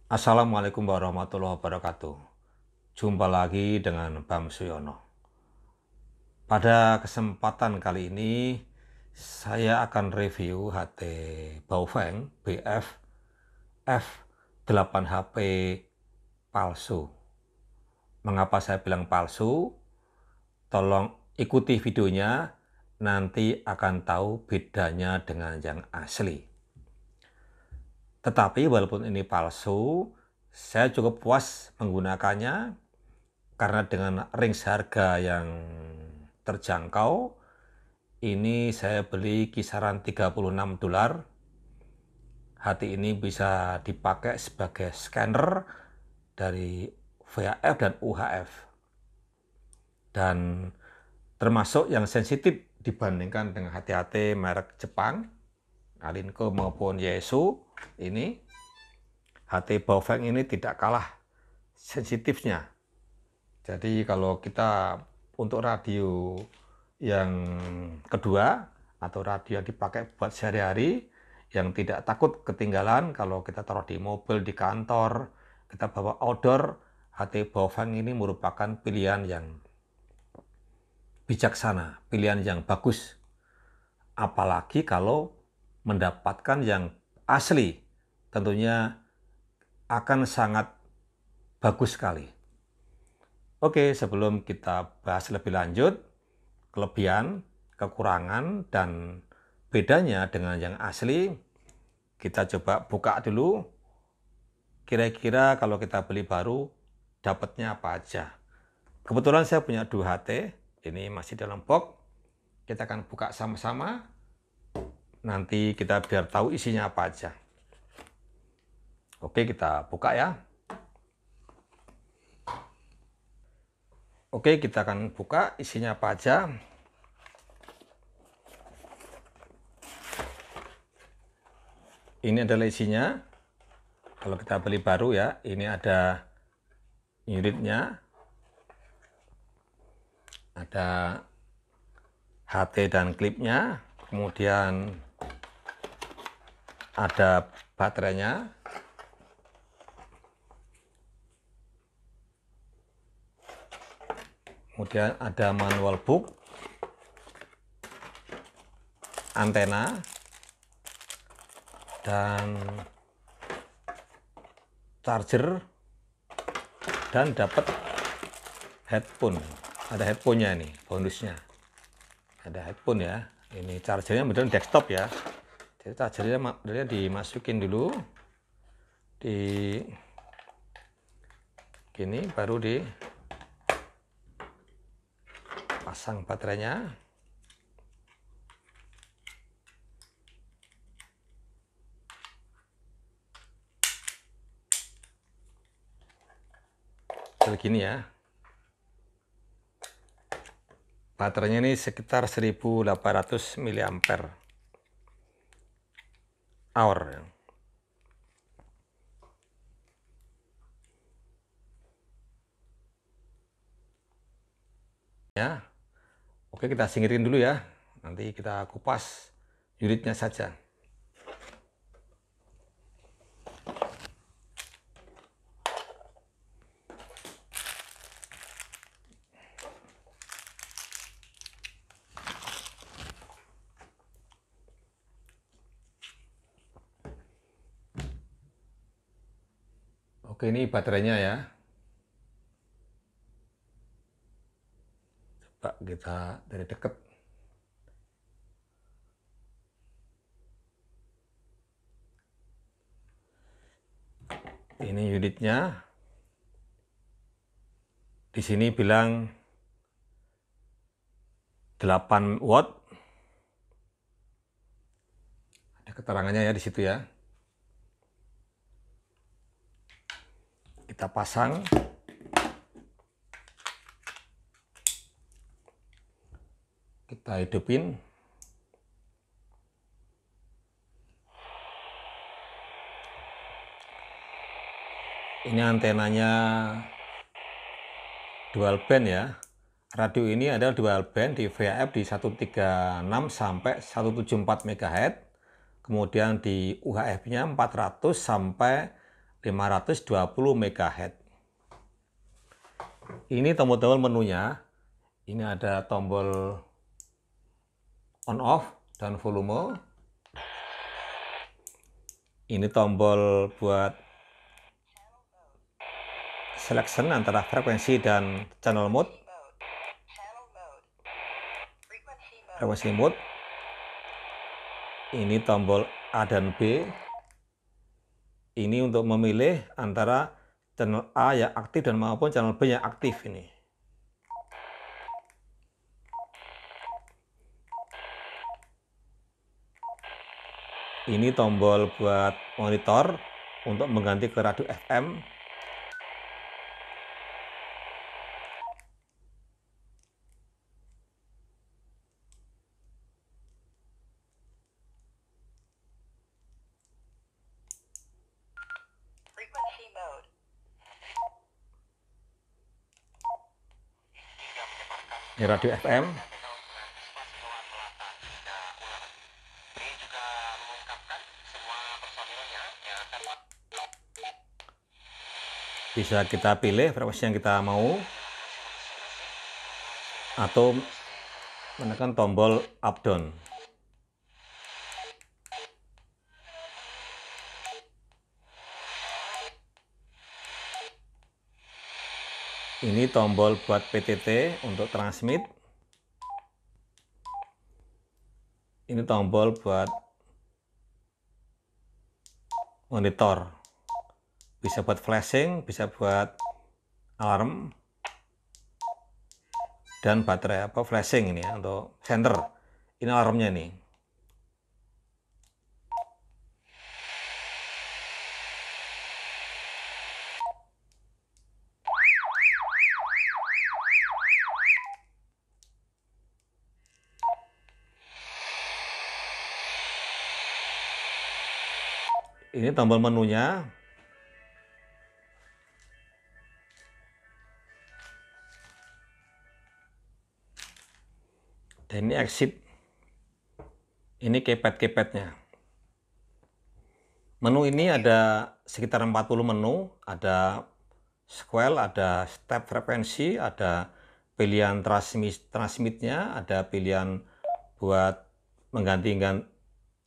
Assalamualaikum warahmatullahi wabarakatuh. Jumpa lagi dengan Bam Suyono. Pada kesempatan kali ini, saya akan review HT Baofeng BF F8HP palsu. Mengapa saya bilang palsu? Tolong ikuti videonya, nanti akan tahu bedanya dengan yang asli. Tetapi walaupun ini palsu, saya cukup puas menggunakannya karena dengan range harga yang terjangkau. Ini saya beli kisaran $36. HT ini bisa dipakai sebagai scanner dari VHF dan UHF. Dan termasuk yang sensitif dibandingkan dengan HT-HT merek Jepang, Alinco maupun Yaesu. Ini HT Baofeng ini tidak kalah sensitifnya. Jadi kalau kita untuk radio yang kedua atau radio yang dipakai buat sehari-hari, yang tidak takut ketinggalan kalau kita taruh di mobil, di kantor, kita bawa outdoor, HT Baofeng ini merupakan pilihan yang bijaksana, pilihan yang bagus. Apalagi kalau mendapatkan yang asli, tentunya akan sangat bagus sekali. Oke, sebelum kita bahas lebih lanjut, kelebihan, kekurangan, dan bedanya dengan yang asli, kita coba buka dulu. Kira-kira kalau kita beli baru, dapatnya apa aja. Kebetulan saya punya 2 HT, ini masih dalam box. Kita akan buka sama-sama, nanti kita biar tahu isinya apa aja. Oke, kita buka ya. Oke, kita akan buka isinya apa aja. Ini adalah isinya. Kalau kita beli baru ya, ini ada unitnya, ada HT dan klipnya, kemudian ada baterainya, kemudian ada manual book, antena, dan charger, dan dapat headphone. Ada headphone-nya ini, bonusnya. Ada headphone ya. Ini chargernya beneran desktop ya. Jadi chargernya dimasukin dulu di gini, baru dipasang baterainya. Begini ya. Baterainya ini sekitar 1800 mAh. Ya. Oke, kita singkirin dulu ya. Nanti kita kupas unitnya saja. Oke, ini baterainya ya. Coba kita dari dekat. Ini unitnya. Di sini bilang 8 watt. Ada keterangannya ya di situ ya. Kita pasang. Kita hidupin. Ini antenanya dual band ya. Radio ini adalah dual band di VHF di 136 sampai 174 MHz. Kemudian di UHF-nya 400 sampai 520 MHz. Ini tombol-tombol menunya. Ini ada tombol on off dan volume. Ini tombol buat selection antara frekuensi dan channel mode. Frekuensi mode. Ini tombol A dan B. Ini untuk memilih antara channel A yang aktif dan maupun channel B yang aktif ini. Ini tombol buat monitor untuk mengganti ke radio FM. Ini radio FM. Bisa kita pilih frekuensi yang kita mau atau menekan tombol up down. Ini tombol buat PTT untuk transmit. Ini tombol buat monitor. Bisa buat flashing, bisa buat alarm. Dan baterai flashing ini ya untuk center. Ini alarmnya nih. Ini tombol menunya. Dan ini exit. Ini keypad-keypadnya. Menu ini ada sekitar 40 menu. Ada scale, ada step frekuensi, ada pilihan transmitnya, ada pilihan buat menggantikan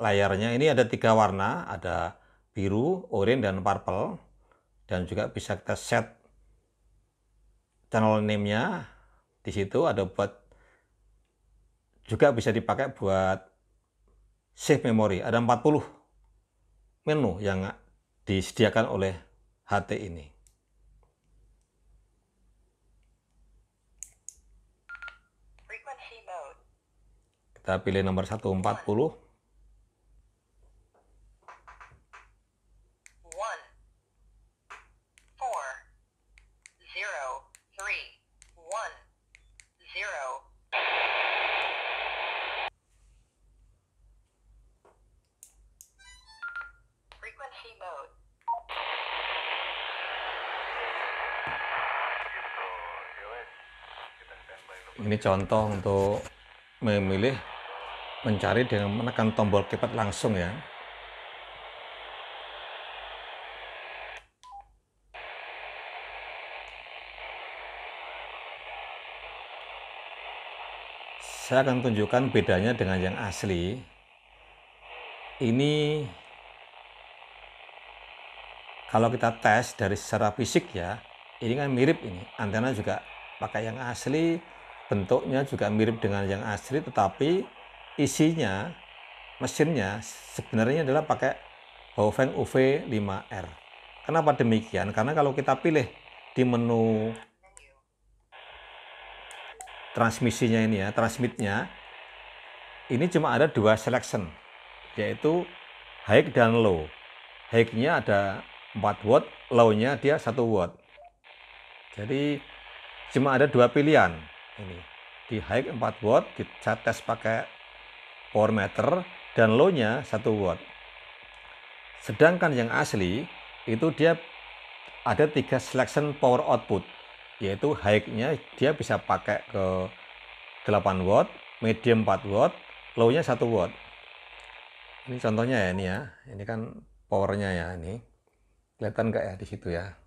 layarnya. Ini ada 3 warna, ada biru, oranye, dan purple. Dan juga bisa kita set channel name-nya. Di situ ada buat juga bisa dipakai buat save memory. Ada 40 menu yang disediakan oleh HT ini. Kita pilih nomor 140. Ini contoh untuk memilih, mencari dengan menekan tombol keypad langsung ya. Saya akan tunjukkan bedanya dengan yang asli. Ini kalau kita tes dari secara fisik ya, ini kan mirip ini. Antena juga pakai yang asli, bentuknya juga mirip dengan yang asli, tetapi isinya, mesinnya sebenarnya adalah pakai Baofeng UV5R. Kenapa demikian? Karena kalau kita pilih di menu transmisinya ini ya, transmitnya, ini cuma ada 2 selection, yaitu high dan low. High-nya ada 4 watt, low-nya dia 1 watt. Jadi cuma ada 2 pilihan. Ini di high 4 watt, kita tes pakai power meter, dan low-nya 1 watt. Sedangkan yang asli itu dia ada 3 selection power output, yaitu high-nya dia bisa pakai ke 8 watt, medium 4 watt, low-nya 1 watt. Ini contohnya ya, ini ya. Ini kan powernya ya ini. Kelihatan nggak ya di situ ya?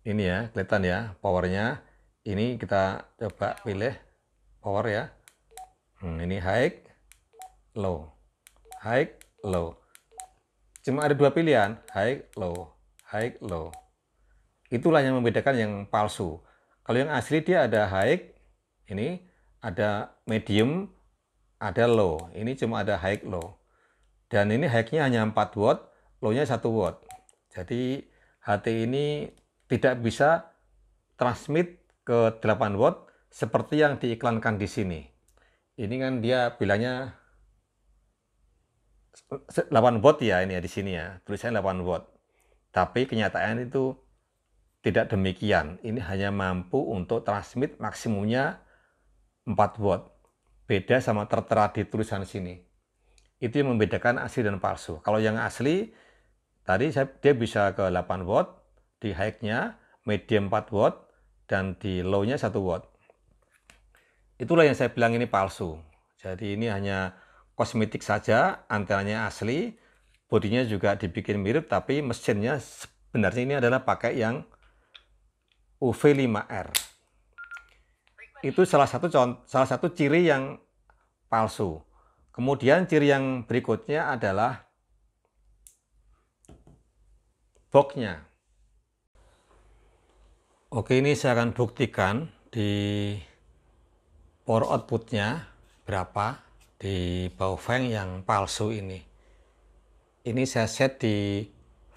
Ini ya, kelihatan ya powernya. Ini kita coba pilih power ya. Ini high, low, high, low. Cuma ada dua pilihan, high, low, high, low. Itulah yang membedakan yang palsu. Kalau yang asli dia ada high, ini ada medium, ada low. Ini cuma ada high, low. Dan ini high-nya hanya 4 watt, low-nya 1 watt. Jadi HT ini tidak bisa transmit ke 8 watt seperti yang diiklankan di sini. Ini kan dia bilangnya 8 watt ya, ini ya di sini ya, tulisannya 8 watt. Tapi kenyataan itu tidak demikian. Ini hanya mampu untuk transmit maksimumnya 4 watt. Beda sama tertera di tulisan sini. Itu yang membedakan asli dan palsu. Kalau yang asli tadi dia bisa ke 8 watt, di high-nya medium 4 watt dan di low-nya 1 watt. Itulah yang saya bilang ini palsu. Jadi ini hanya kosmetik saja, antenanya asli, bodinya juga dibikin mirip, tapi mesinnya sebenarnya ini adalah pakai yang UV5R. Itu salah satu ciri yang palsu. Kemudian ciri yang berikutnya adalah boxnya. Oke, ini saya akan buktikan di power outputnya berapa di Baofeng yang palsu ini. Ini saya set di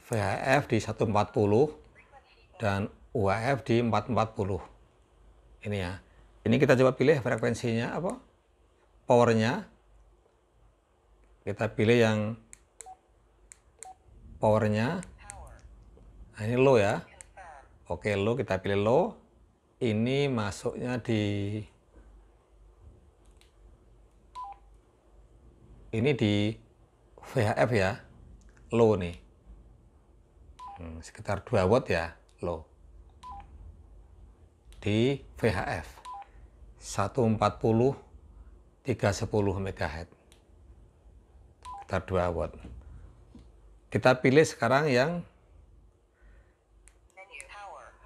VHF di 140 dan UHF di 440. Ini ya. Ini kita coba pilih frekuensinya apa? Powernya. Kita pilih yang powernya. Nah, ini low ya. Oke, low, kita pilih low. Ini masuknya di VHF ya, low nih. Sekitar 2 watt ya, low. Di VHF 140 310 MHz. Sekitar 2 watt. Kita pilih sekarang yang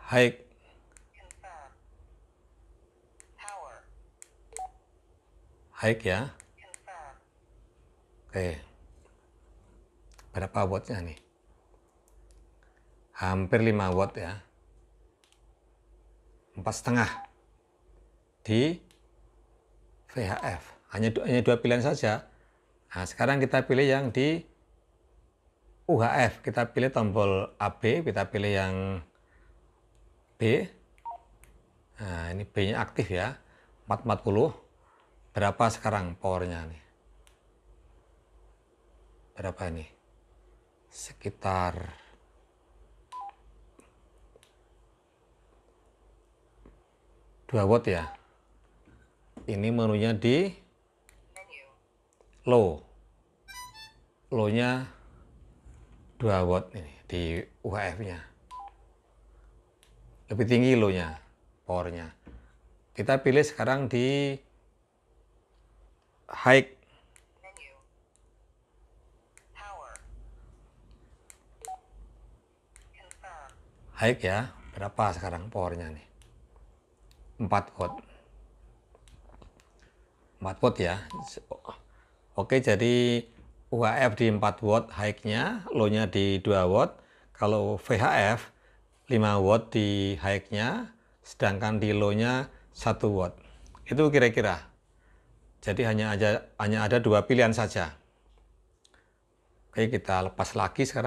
high. High ya. Oke. Berapa wattnya nih? Hampir 5 watt ya. 4,5 di VHF. Hanya dua pilihan saja. Nah, sekarang kita pilih yang di UHF. Kita pilih tombol AB, kita pilih yang B. Nah, ini B-nya aktif ya. 440. Berapa sekarang powernya nih? Berapa ini? Sekitar 2 watt ya. Ini menunya di low. Low-nya 2 watt ini di UHF-nya. Lebih tinggi low-nya, powernya. Kita pilih sekarang di high. High ya, berapa sekarang powernya nih? 4 watt. 4 watt ya. Oke, jadi UHF di 4 watt high-nya, low-nya di 2 watt. Kalau VHF 5 watt di high-nya, sedangkan di low-nya 1 watt. Itu kira-kira. Jadi hanya ada dua pilihan saja. Oke, kita lepas lagi sekarang.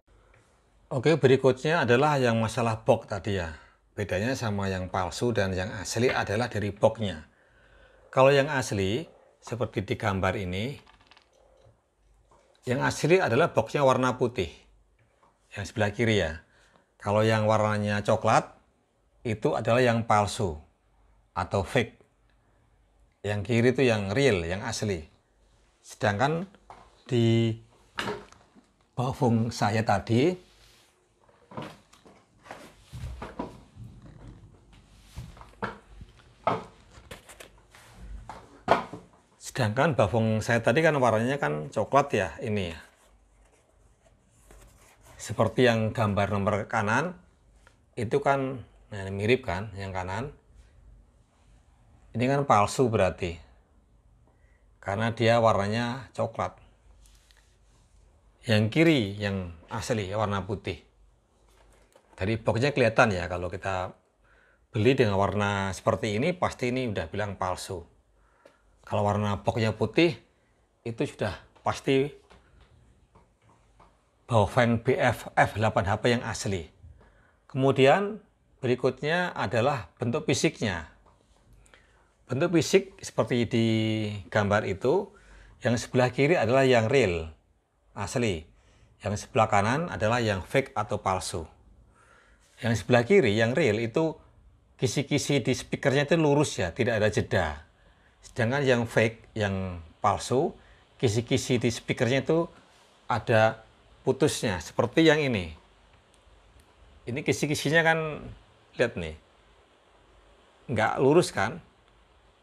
Oke, berikutnya adalah yang masalah box tadi ya. Bedanya sama yang palsu dan yang asli adalah dari boxnya. Kalau yang asli, seperti di gambar ini, yang asli adalah boxnya warna putih. Yang sebelah kiri ya. Kalau yang warnanya coklat, itu adalah yang palsu atau fake. Yang kiri itu yang real, yang asli. Sedangkan di Baofeng saya tadi, Sedangkan bawang saya tadi kan warnanya kan coklat ya, ini ya. Seperti yang gambar nomor kanan, itu kan nah, mirip kan yang kanan. Ini kan palsu berarti. Karena dia warnanya coklat. Yang kiri yang asli warna putih. Dari boxnya kelihatan ya, kalau kita beli dengan warna seperti ini pasti ini udah bilang palsu. Kalau warna boxnya putih itu sudah pasti Baofeng BF F8HP yang asli. Kemudian berikutnya adalah bentuk fisiknya. Bentuk fisik seperti di gambar itu, yang sebelah kiri adalah yang real, asli. Yang sebelah kanan adalah yang fake atau palsu. Yang sebelah kiri, yang real itu kisi-kisi di speakernya itu lurus ya, tidak ada jeda. Sedangkan yang fake, yang palsu, kisi-kisi di speakernya itu ada putusnya, seperti yang ini. Ini kisi-kisinya kan, lihat nih, nggak lurus kan?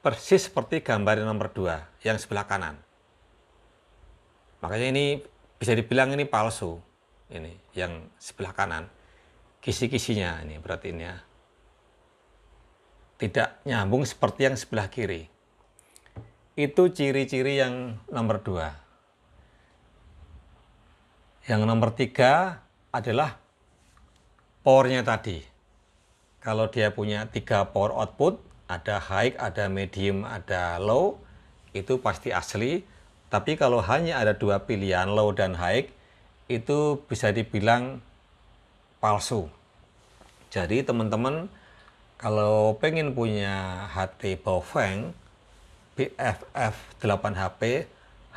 Persis seperti gambar nomor 2, yang sebelah kanan. Makanya ini bisa dibilang ini palsu. Ini, yang sebelah kanan. Kisi-kisinya ini, berarti ini ya. Tidak nyambung seperti yang sebelah kiri. Itu ciri-ciri yang nomor 2. Yang nomor 3 adalah powernya tadi. Kalau dia punya 3 power output, ada high, ada medium, ada low, itu pasti asli. Tapi kalau hanya ada 2 pilihan, low dan high, itu bisa dibilang palsu. Jadi teman-teman kalau pengen punya HT Baofeng BFF 8HP,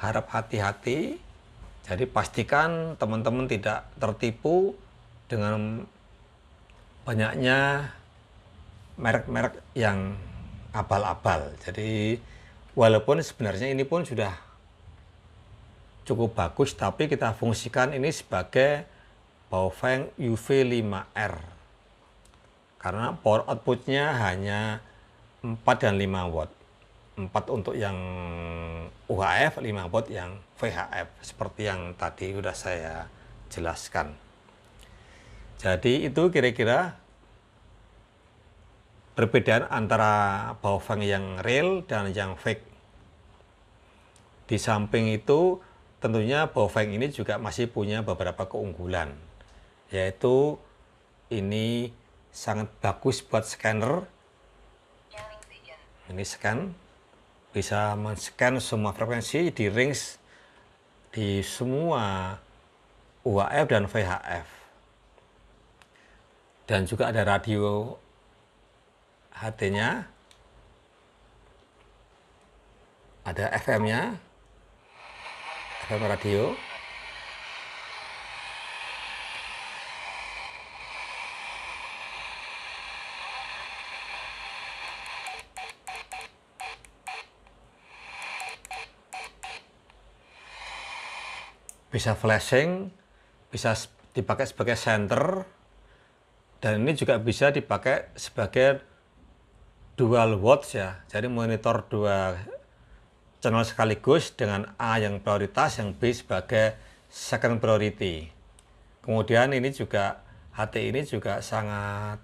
harap hati-hati. Jadi pastikan teman-teman tidak tertipu dengan banyaknya merek-merek yang abal-abal. Jadi walaupun sebenarnya ini pun sudah cukup bagus, tapi kita fungsikan ini sebagai Baofeng UV5R. Karena power outputnya hanya 4 dan 5 watt. 4 untuk yang UHF, 5 watt yang VHF. Seperti yang tadi sudah saya jelaskan. Jadi itu kira-kira perbedaan antara Baofeng yang real dan yang fake. Di samping itu tentunya Baofeng ini juga masih punya beberapa keunggulan. Yaitu ini sangat bagus buat scanner. Ini scan. Bisa men-scan semua frekuensi di range di semua UHF dan VHF. Dan juga ada radio HT-nya, ada FM-nya, FM radio. Bisa flashing, bisa dipakai sebagai center, dan ini juga bisa dipakai sebagai dual watch ya. Jadi monitor 2 channel sekaligus dengan A yang prioritas, yang B sebagai second priority. Kemudian ini juga HT ini juga sangat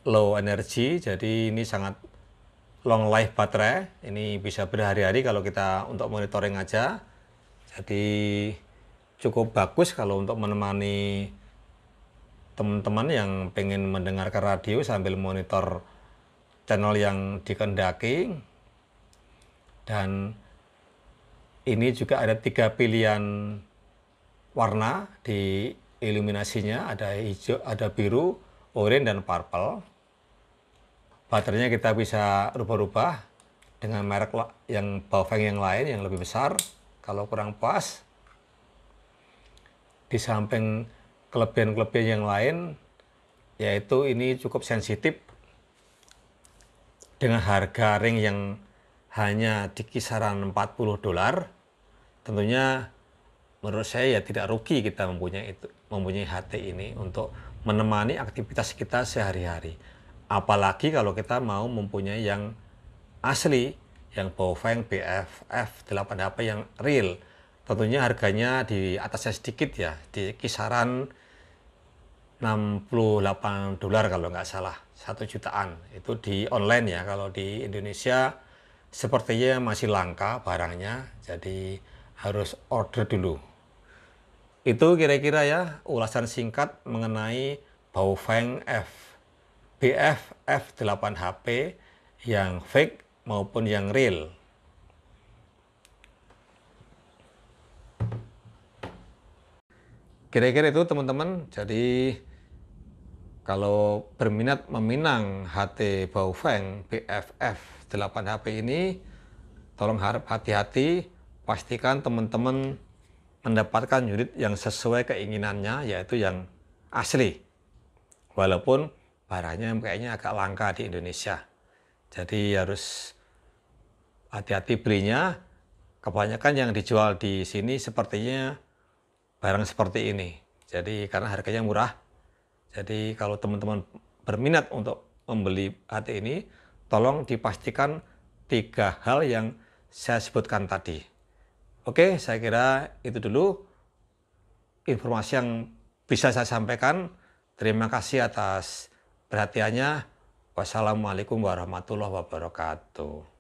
low energy, jadi ini sangat long life baterai. Ini bisa berhari-hari kalau kita untuk monitoring aja. Jadi cukup bagus kalau untuk menemani teman-teman yang pengen mendengarkan radio sambil monitor channel yang dikehendaki. Dan ini juga ada 3 pilihan warna di iluminasinya, ada hijau, ada biru, oranye, dan purple. Baterainya kita bisa rubah-rubah dengan merek yang Baofeng yang lain yang lebih besar kalau kurang pas. Di samping kelebihan-kelebihan yang lain, yaitu ini cukup sensitif dengan harga ring yang hanya di kisaran $40. Tentunya menurut saya ya tidak rugi kita mempunyai HT ini untuk menemani aktivitas kita sehari-hari. Apalagi kalau kita mau mempunyai yang asli, yang Baofeng BFF 8HP yang real. Tentunya harganya di atasnya sedikit ya, di kisaran $68 kalau nggak salah, 1 jutaan. Itu di online ya, kalau di Indonesia sepertinya masih langka barangnya, jadi harus order dulu. Itu kira-kira ya ulasan singkat mengenai Baofeng BFF 8HP yang fake maupun yang real. Kira-kira itu teman-teman. Jadi kalau berminat meminang HT Baofeng BFF 8HP ini, tolong harap hati-hati, pastikan teman-teman mendapatkan unit yang sesuai keinginannya, yaitu yang asli. Walaupun barangnya kayaknya agak langka di Indonesia. Jadi harus hati-hati belinya. Kebanyakan yang dijual di sini sepertinya barang seperti ini. Jadi karena harganya murah. Jadi kalau teman-teman berminat untuk membeli HT ini, tolong dipastikan 3 hal yang saya sebutkan tadi. Oke, saya kira itu dulu informasi yang bisa saya sampaikan. Terima kasih atas perhatiannya. Wassalamualaikum warahmatullahi wabarakatuh.